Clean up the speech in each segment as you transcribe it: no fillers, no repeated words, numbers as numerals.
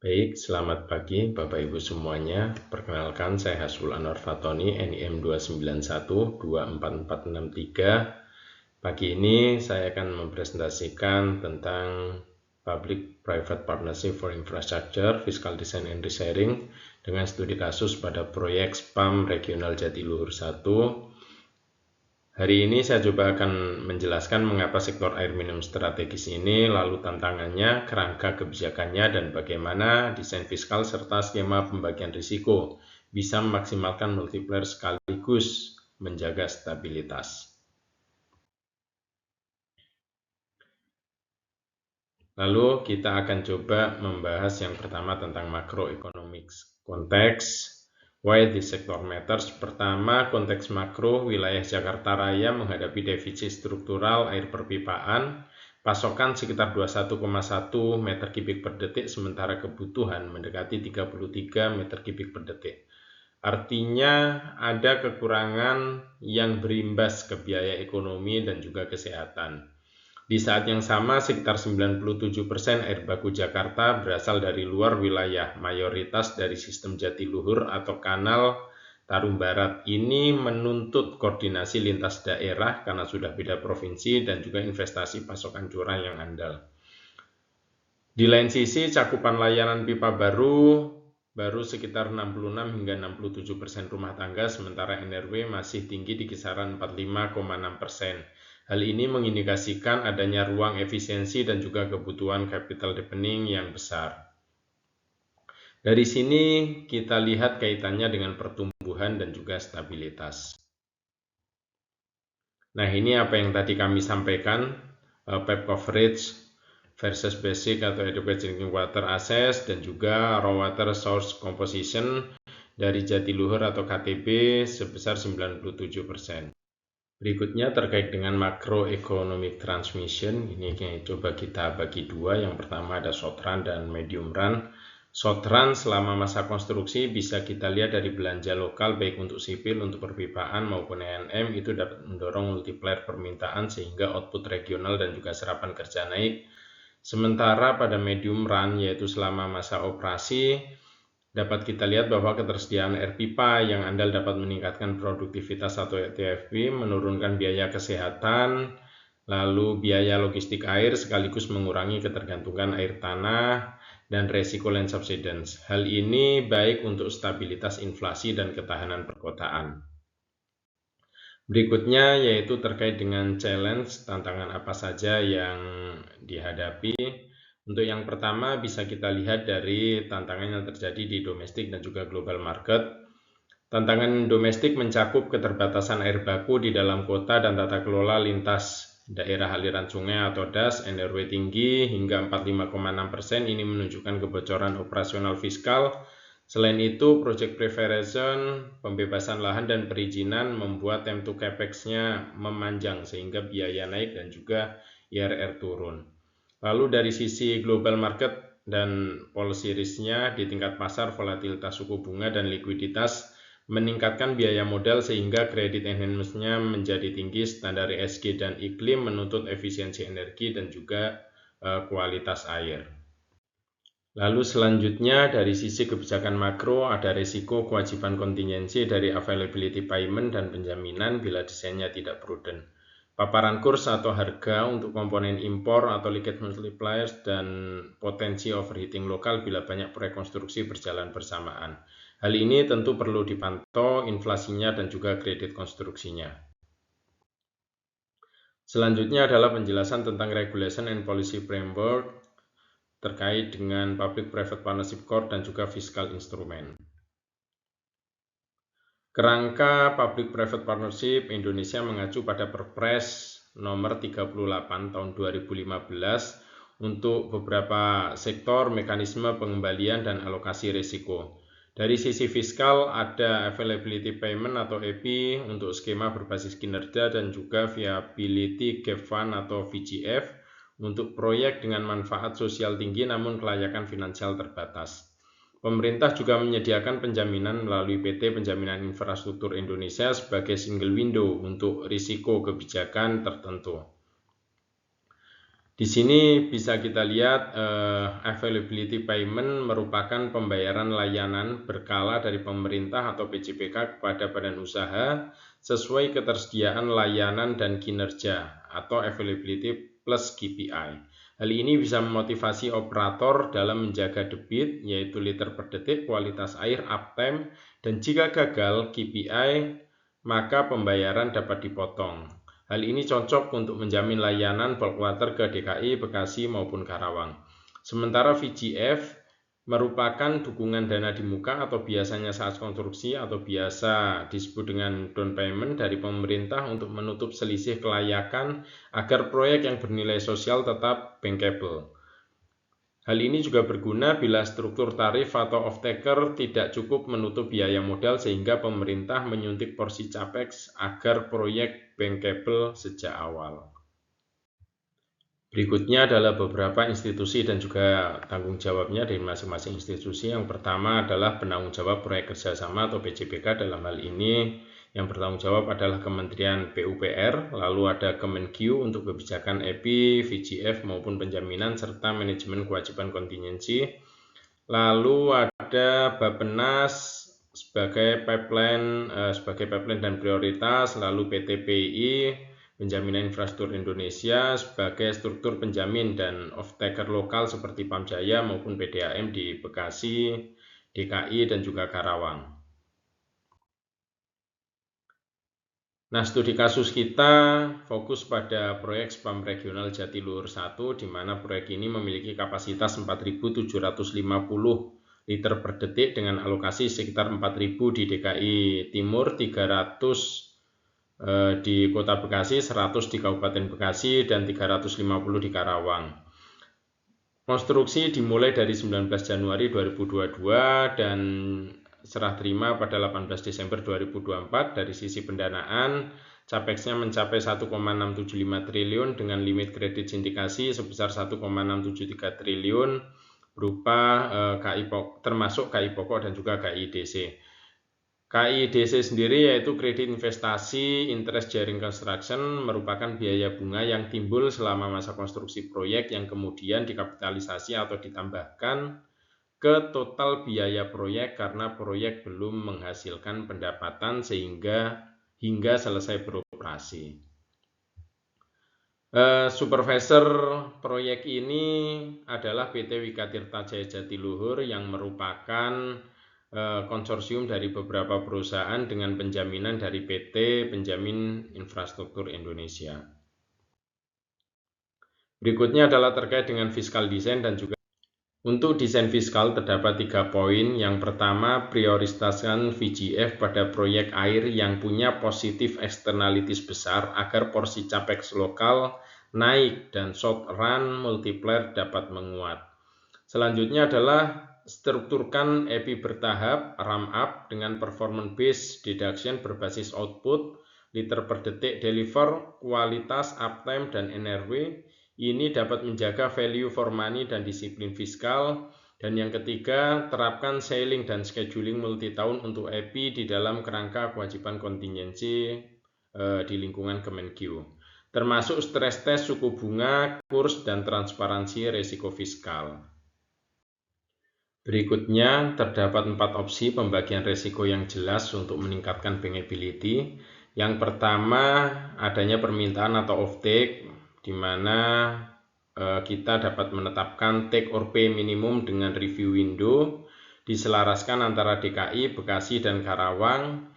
Baik, selamat pagi Bapak Ibu semuanya. Perkenalkan, saya Hasbul Anwar Fatoni, NIM 291244663. Pagi ini saya akan mempresentasikan tentang Public Private Partnership for Infrastructure, Fiscal Design and Resharing dengan studi kasus pada proyek SPAM Regional Jatiluhur 1. Hari ini saya coba akan menjelaskan mengapa sektor air minum strategis ini, lalu tantangannya, kerangka kebijakannya, dan bagaimana desain fiskal serta skema pembagian risiko bisa memaksimalkan multiplier sekaligus menjaga stabilitas. Lalu kita akan coba membahas yang pertama tentang macroeconomics konteks. Why this sector matters? Pertama, konteks makro, wilayah Jakarta Raya menghadapi defisit struktural air perpipaan, pasokan sekitar 21,1 meter kubik per detik, sementara kebutuhan mendekati 33 meter kubik per detik. Artinya ada kekurangan yang berimbas ke biaya ekonomi dan juga kesehatan. Di saat yang sama, sekitar 97% air baku Jakarta berasal dari luar wilayah, mayoritas dari sistem Jatiluhur atau kanal Tarum Barat. Ini menuntut koordinasi lintas daerah karena sudah beda provinsi dan juga investasi pasokan curah yang andal. Di lain sisi, cakupan layanan pipa baru sekitar 66 hingga 67% rumah tangga, sementara NRW masih tinggi di kisaran 45,6%. Hal ini mengindikasikan adanya ruang efisiensi dan juga kebutuhan capital deepening yang besar. Dari sini kita lihat kaitannya dengan pertumbuhan dan juga stabilitas. Nah, ini apa yang tadi kami sampaikan, PEP coverage versus basic atau adequate drinking water access dan juga raw water source composition dari Jatiluhur atau KTB sebesar 97%. Berikutnya terkait dengan macroeconomic transmission, ini coba kita bagi dua. Yang pertama ada short run dan medium run. Short run selama masa konstruksi bisa kita lihat dari belanja lokal baik untuk sipil, untuk perpipaan maupun ENM, itu dapat mendorong multiplier permintaan sehingga output regional dan juga serapan kerja naik. Sementara pada medium run, yaitu selama masa operasi, dapat kita lihat bahwa ketersediaan air pipa yang andal dapat meningkatkan produktivitas atau TFP, menurunkan biaya kesehatan, lalu biaya logistik air sekaligus mengurangi ketergantungan air tanah dan resiko land subsidence. Hal ini baik untuk stabilitas inflasi dan ketahanan perkotaan. Berikutnya yaitu terkait dengan challenge, tantangan apa saja yang dihadapi. Untuk yang pertama bisa kita lihat dari tantangan yang terjadi di domestik dan juga global market. Tantangan domestik mencakup keterbatasan air baku di dalam kota dan tata kelola lintas daerah aliran sungai atau DAS, NRW tinggi hingga 45,6%. Ini menunjukkan kebocoran operasional fiskal. Selain itu, project preparation, pembebasan lahan dan perizinan membuat time to capex-nya memanjang sehingga biaya naik dan juga IRR turun. Lalu dari sisi global market dan policy risk-nya di tingkat pasar, volatilitas suku bunga dan likuiditas meningkatkan biaya modal sehingga kredit enhancement-nya menjadi tinggi. Standar ESG dan iklim menuntut efisiensi energi dan juga kualitas air. Lalu selanjutnya dari sisi kebijakan makro ada risiko kewajiban kontingensi dari availability payment dan penjaminan bila desainnya tidak prudent. Paparan kurs atau harga untuk komponen impor atau liquid multipliers dan potensi overheating lokal bila banyak proyek konstruksi berjalan bersamaan. Hal ini tentu perlu dipantau inflasinya dan juga kredit konstruksinya. Selanjutnya adalah penjelasan tentang regulation and policy framework terkait dengan public-private partnership core dan juga fiscal instrument. Kerangka Public-Private Partnership Indonesia mengacu pada Perpres nomor 38 tahun 2015 untuk beberapa sektor, mekanisme pengembalian dan alokasi risiko. Dari sisi fiskal ada availability payment atau EPI untuk skema berbasis kinerja dan juga viability gap fund atau VGF untuk proyek dengan manfaat sosial tinggi namun kelayakan finansial terbatas. Pemerintah juga menyediakan penjaminan melalui PT Penjaminan Infrastruktur Indonesia sebagai single window untuk risiko kebijakan tertentu. Di sini bisa kita lihat availability payment merupakan pembayaran layanan berkala dari pemerintah atau PJPK kepada badan usaha sesuai ketersediaan layanan dan kinerja atau availability plus KPI. Hal ini bisa memotivasi operator dalam menjaga debit, yaitu liter per detik, kualitas air, uptime, dan jika gagal KPI, maka pembayaran dapat dipotong. Hal ini cocok untuk menjamin layanan bulk water ke DKI, Bekasi, maupun Karawang. Sementara VGF merupakan dukungan dana di muka atau biasanya saat konstruksi atau biasa disebut dengan down payment dari pemerintah untuk menutup selisih kelayakan agar proyek yang bernilai sosial tetap bankable. Hal ini juga berguna bila struktur tarif atau off-taker tidak cukup menutup biaya modal sehingga pemerintah menyuntik porsi capex agar proyek bankable sejak awal. Berikutnya adalah beberapa institusi dan juga tanggung jawabnya dari masing-masing institusi. Yang pertama adalah penanggung jawab proyek kerjasama atau PJPK. Dalam hal ini yang bertanggung jawab adalah Kementerian PUPR, lalu ada Kemenq untuk kebijakan EPI, VGF maupun penjaminan serta manajemen kewajiban kontingensi. Lalu ada Bappenas sebagai pipeline dan prioritas, lalu PT PI Penjaminan Infrastruktur Indonesia sebagai struktur penjamin dan off-taker lokal seperti Pamjaya maupun PDAM di Bekasi, DKI, dan juga Karawang. Nah, studi kasus kita fokus pada proyek Spam Regional Jatiluhur 1, di mana proyek ini memiliki kapasitas 4.750 liter per detik dengan alokasi sekitar 4.000 di DKI Timur, 300 di Kota Bekasi, 100 di Kabupaten Bekasi, dan 350 di Karawang. Konstruksi dimulai dari 19 Januari 2022 dan serah terima pada 18 Desember 2024. Dari sisi pendanaan, capexnya mencapai 1,675 triliun dengan limit kredit sindikasi sebesar 1,673 triliun berupa termasuk KI pokok dan juga KIDC. KIDC sendiri yaitu kredit investasi interest bearing construction merupakan biaya bunga yang timbul selama masa konstruksi proyek yang kemudian dikapitalisasi atau ditambahkan ke total biaya proyek karena proyek belum menghasilkan pendapatan hingga selesai beroperasi. Supervisor proyek ini adalah PT Wika Tirta Jaya Jatiluhur yang merupakan konsorsium dari beberapa perusahaan dengan penjaminan dari PT Penjamin Infrastruktur Indonesia. Berikutnya adalah terkait dengan fiskal design dan juga untuk desain fiskal terdapat 3 poin. Yang pertama, prioritaskan VGF pada proyek air yang punya positif externalities besar agar porsi capex lokal naik dan short run multiplier dapat menguat. Selanjutnya adalah strukturkan EPI bertahap, ramp up dengan performance based deduction berbasis output, liter per detik deliver, kualitas, uptime, dan NRW. Ini dapat menjaga value for money dan disiplin fiskal. Dan yang ketiga, terapkan sailing dan scheduling multitahun untuk EPI di dalam kerangka kewajiban kontingensi di lingkungan Kemenq, termasuk stress test suku bunga, kurs, dan transparansi risiko fiskal. Berikutnya, terdapat 4 opsi pembagian risiko yang jelas untuk meningkatkan bankability. Yang pertama, adanya permintaan atau off-take, di mana kita dapat menetapkan take or pay minimum dengan review window, diselaraskan antara DKI, Bekasi, dan Karawang.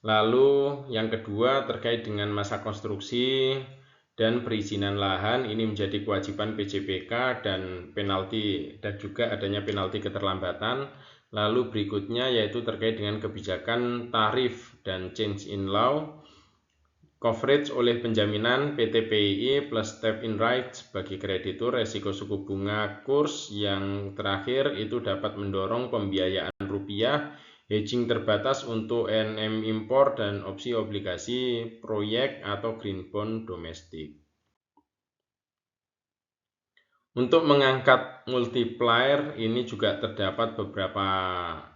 Lalu yang kedua terkait dengan masa konstruksi dan perizinan lahan, ini menjadi kewajiban PJPK dan penalti dan juga adanya penalti keterlambatan. Lalu berikutnya yaitu terkait dengan kebijakan tarif dan change in law, coverage oleh penjaminan PT PII plus step in rights bagi kreditur, resiko suku bunga, kurs. Yang terakhir itu dapat mendorong pembiayaan rupiah, hedging terbatas untuk NM impor, dan opsi obligasi proyek atau green bond domestik. Untuk mengangkat multiplier ini juga terdapat beberapa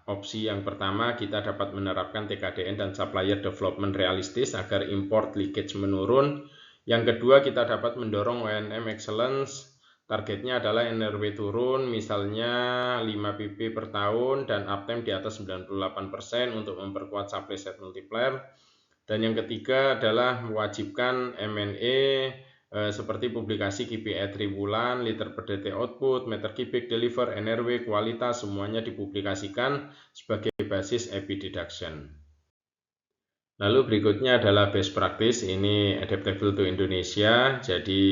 opsi. Yang pertama, kita dapat menerapkan TKDN dan supplier development realistis agar import leakage menurun. Yang kedua, kita dapat mendorong O&M excellence targetnya adalah NRW turun misalnya 5 pp per tahun dan uptime di atas 98% untuk memperkuat supply side multiplier. Dan yang ketiga adalah mewajibkan M&A seperti publikasi KPI triwulan, liter per DT output, meter kubik deliver, NRW, kualitas, semuanya dipublikasikan sebagai basis EPI deduction. Lalu berikutnya adalah best practice, ini adaptable to Indonesia, jadi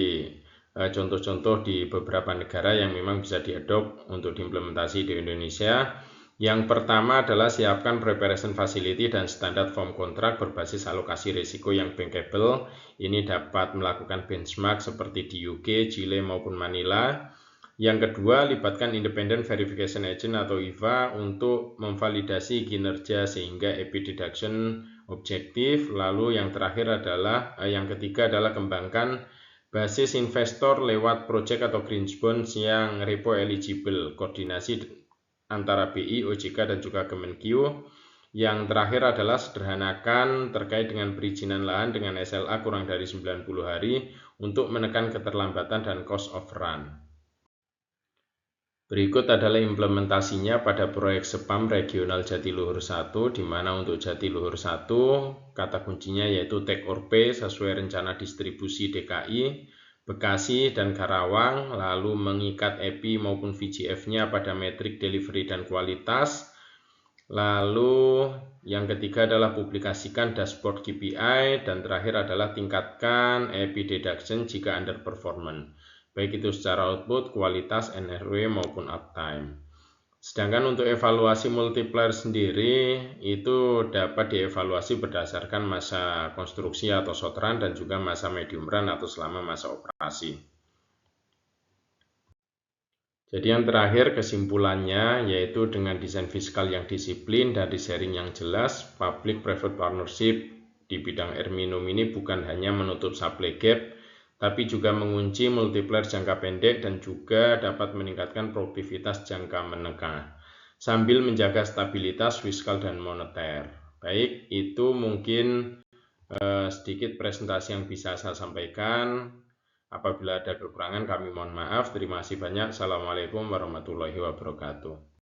contoh-contoh di beberapa negara yang memang bisa diadopt untuk diimplementasi di Indonesia. Yang pertama adalah siapkan preparation facility dan standar form kontrak berbasis alokasi risiko yang bankable. Ini dapat melakukan benchmark seperti di UK, Chile maupun Manila. Yang kedua, libatkan independent verification agent atau IVA untuk memvalidasi kinerja sehingga EPI deduction objektif. Lalu yang terakhir adalah yang ketiga adalah kembangkan basis investor lewat project atau green bonds yang repo eligible, koordinasi antara BI, OJK dan juga Kemenkyu. Yang terakhir adalah sederhanakan terkait dengan perizinan lahan dengan SLA kurang dari 90 hari untuk menekan keterlambatan dan cost of run. Berikut adalah implementasinya pada proyek SEPAM Regional Jatiluhur 1, di mana untuk Jatiluhur 1 kata kuncinya yaitu take or pay sesuai rencana distribusi DKI, Bekasi, dan Karawang, lalu mengikat EPI maupun VGF-nya pada metrik delivery dan kualitas. Lalu yang ketiga adalah publikasikan dashboard KPI, dan terakhir adalah tingkatkan EPI deduction jika underperformance, baik itu secara output, kualitas, NRW maupun uptime. Sedangkan untuk evaluasi multiplier sendiri itu dapat dievaluasi berdasarkan masa konstruksi atau short run dan juga masa medium run atau selama masa operasi. Jadi yang terakhir kesimpulannya yaitu dengan desain fiskal yang disiplin dan sharing yang jelas, public-private partnership di bidang Erminum ini bukan hanya menutup supply gap, tapi juga mengunci multiplier jangka pendek dan juga dapat meningkatkan produktivitas jangka menengah sambil menjaga stabilitas fiskal dan moneter. Baik, itu mungkin sedikit presentasi yang bisa saya sampaikan. Apabila ada kekurangan kami mohon maaf. Terima kasih banyak. Assalamualaikum warahmatullahi wabarakatuh.